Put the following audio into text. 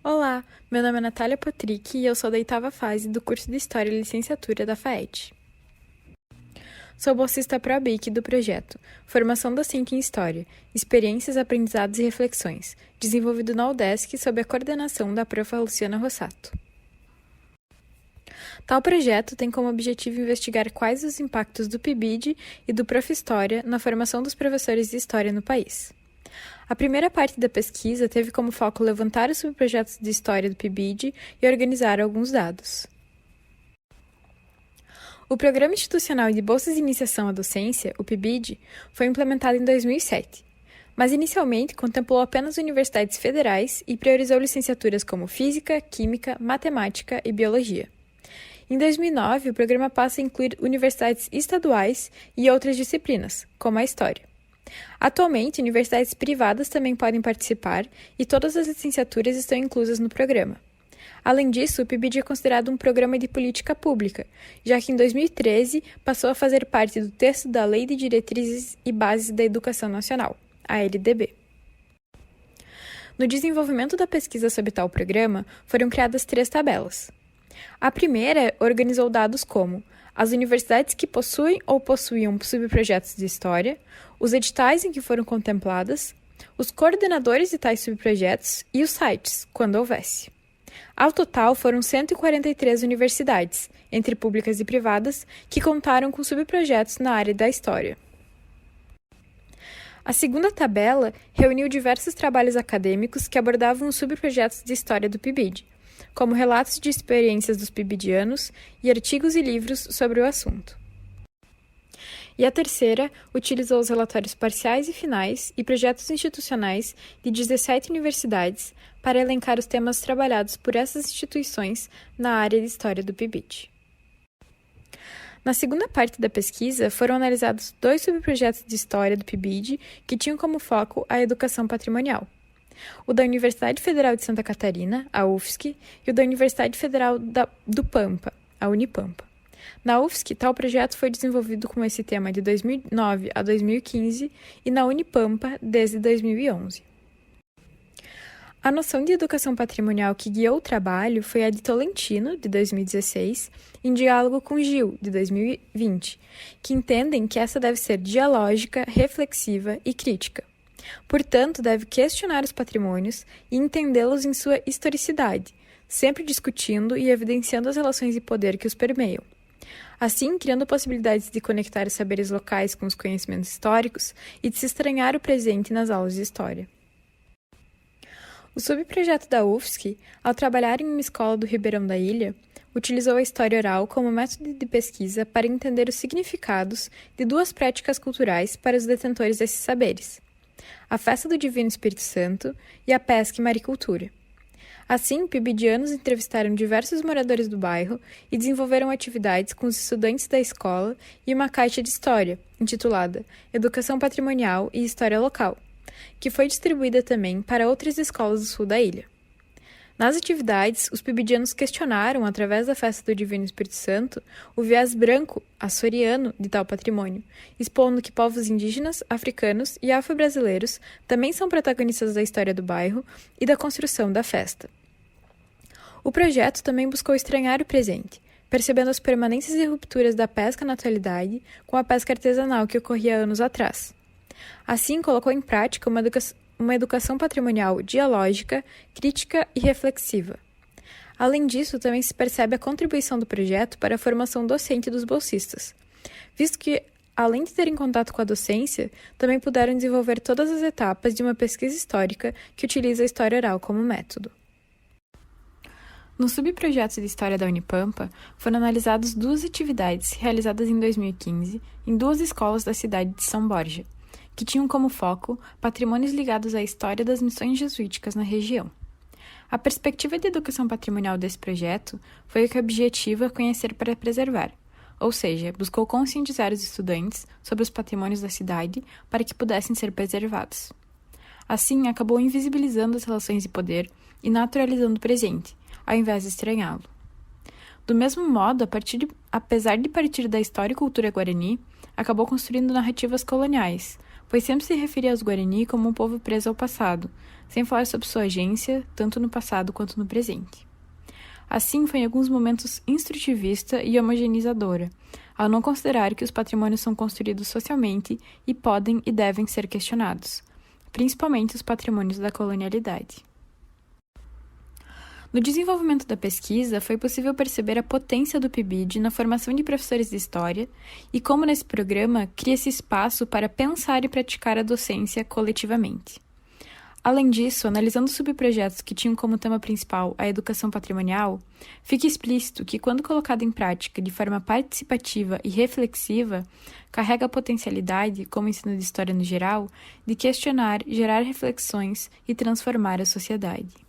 Olá, meu nome é Natália Patrick e eu sou da 8ª fase do curso de História e Licenciatura da FAED. Sou bolsista ProBIC do projeto Formação Docente em História, Experiências, Aprendizados e Reflexões, desenvolvido na UDESC sob a coordenação da profa Luciana Rossato. Tal projeto tem como objetivo investigar quais os impactos do PIBID e do Prof. História na formação dos professores de História no país. A primeira parte da pesquisa teve como foco levantar os subprojetos de História do PIBID e organizar alguns dados. O Programa Institucional de Bolsas de Iniciação à Docência, o PIBID, foi implementado em 2007, mas inicialmente contemplou apenas universidades federais e priorizou licenciaturas como Física, Química, Matemática e Biologia. Em 2009, o programa passa a incluir universidades estaduais e outras disciplinas, como a História. Atualmente, universidades privadas também podem participar e todas as licenciaturas estão inclusas no programa. Além disso, o PIBID é considerado um programa de política pública, já que em 2013 passou a fazer parte do texto da Lei de Diretrizes e Bases da Educação Nacional, a LDB. No desenvolvimento da pesquisa sobre tal programa, foram criadas 3 tabelas. A primeira organizou dados como as universidades que possuem ou possuíam subprojetos de história, os editais em que foram contempladas, os coordenadores de tais subprojetos e os sites, quando houvesse. Ao total, foram 143 universidades, entre públicas e privadas, que contaram com subprojetos na área da história. A segunda tabela reuniu diversos trabalhos acadêmicos que abordavam os subprojetos de história do PIBID, como relatos de experiências dos pibidianos e artigos e livros sobre o assunto. E a terceira utilizou os relatórios parciais e finais e projetos institucionais de 17 universidades para elencar os temas trabalhados por essas instituições na área de história do PIBID. Na segunda parte da pesquisa, foram analisados 2 subprojetos de história do PIBID que tinham como foco a educação patrimonial. O da Universidade Federal de Santa Catarina, a UFSC, e o da Universidade Federal do Pampa, a Unipampa. Na UFSC, tal projeto foi desenvolvido com esse tema de 2009 a 2015 e na Unipampa desde 2011. A noção de educação patrimonial que guiou o trabalho foi a de Tolentino, de 2016, em diálogo com Gil, de 2020, que entendem que essa deve ser dialógica, reflexiva e crítica. Portanto, deve questionar os patrimônios e entendê-los em sua historicidade, sempre discutindo e evidenciando as relações de poder que os permeiam. Assim, criando possibilidades de conectar os saberes locais com os conhecimentos históricos e de se estranhar o presente nas aulas de história. O subprojeto da UFSC, ao trabalhar em uma escola do Ribeirão da Ilha, utilizou a história oral como método de pesquisa para entender os significados de 2 práticas culturais para os detentores desses saberes: a Festa do Divino Espírito Santo e a pesca e maricultura. Assim, pibidianos entrevistaram diversos moradores do bairro e desenvolveram atividades com os estudantes da escola e uma caixa de história, intitulada Educação Patrimonial e História Local, que foi distribuída também para outras escolas do sul da ilha. Nas atividades, os pibidianos questionaram, através da Festa do Divino Espírito Santo, o viés branco, açoriano, de tal patrimônio, expondo que povos indígenas, africanos e afro-brasileiros também são protagonistas da história do bairro e da construção da festa. O projeto também buscou estranhar o presente, percebendo as permanências e rupturas da pesca na atualidade com a pesca artesanal que ocorria anos atrás. Assim, colocou em prática uma educação patrimonial dialógica, crítica e reflexiva. Além disso, também se percebe a contribuição do projeto para a formação docente dos bolsistas, visto que, além de terem contato com a docência, também puderam desenvolver todas as etapas de uma pesquisa histórica que utiliza a história oral como método. No subprojeto de História da Unipampa, foram analisadas 2 atividades realizadas em 2015 em 2 escolas da cidade de São Borja, que tinham como foco patrimônios ligados à história das missões jesuíticas na região. A perspectiva de educação patrimonial desse projeto foi o que objetiva conhecer para preservar, ou seja, buscou conscientizar os estudantes sobre os patrimônios da cidade para que pudessem ser preservados. Assim, acabou invisibilizando as relações de poder e naturalizando o presente, ao invés de estranhá-lo. Do mesmo modo, apesar de partir da história e cultura guarani, acabou construindo narrativas coloniais, pois sempre se referia aos Guarani como um povo preso ao passado, sem falar sobre sua agência, tanto no passado quanto no presente. Assim, foi em alguns momentos instrutivista e homogeneizadora, ao não considerar que os patrimônios são construídos socialmente e podem e devem ser questionados, principalmente os patrimônios da colonialidade. No desenvolvimento da pesquisa, foi possível perceber a potência do PIBID na formação de professores de história e como nesse programa cria-se espaço para pensar e praticar a docência coletivamente. Além disso, analisando subprojetos que tinham como tema principal a educação patrimonial, fica explícito que, quando colocado em prática de forma participativa e reflexiva, carrega a potencialidade, como ensino de história no geral, de questionar, gerar reflexões e transformar a sociedade.